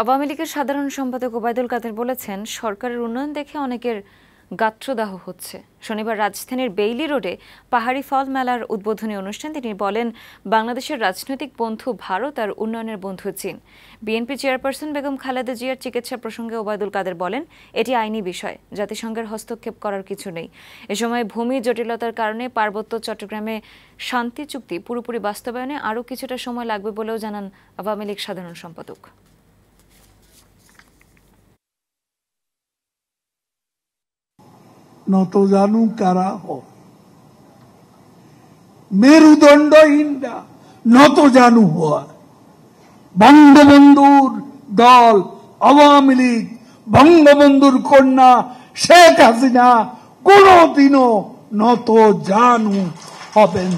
আওয়ামী লীগের সাধারণ সম্পাদক ওবায়দুল কাদের বলেছেন, সরকারের উন্নয়ন দেখে অনেকের গাত্রদাহ হচ্ছে। শনিবার রাজধানীর বেইলি রোডে পাহাড়ি ফল মেলার উদ্বোধনী অনুষ্ঠান তিনি বলেন, বাংলাদেশের রাজনৈতিক বন্ধু ভারত আর উন্নয়নের বন্ধু চীন। বিএনপি চেয়ারপারসন বেগম খালেদা জিয়ার চিকিৎসা প্রসঙ্গে ওবায়দুল কাদের বলেন, এটি আইনি বিষয়, জাতিসংঘের হস্তক্ষেপ করার কিছু নেই। এ সময় ভূমি জটিলতার কারণে পার্বত্য চট্টগ্রামে শান্তি চুক্তি পুরোপুরি বাস্তবায়নে আরও কিছুটা সময় লাগবে বলেও জানান আওয়ামী লীগ সাধারণ সম্পাদক। নত জানু কারা হয়, মেরুদণ্ডহীনরা নত জানু হয়। বঙ্গবন্ধুর দল আওয়ামী লীগ, বঙ্গবন্ধুর কন্যা শেখ হাসিনা কোনদিনও নত জানু হবেন।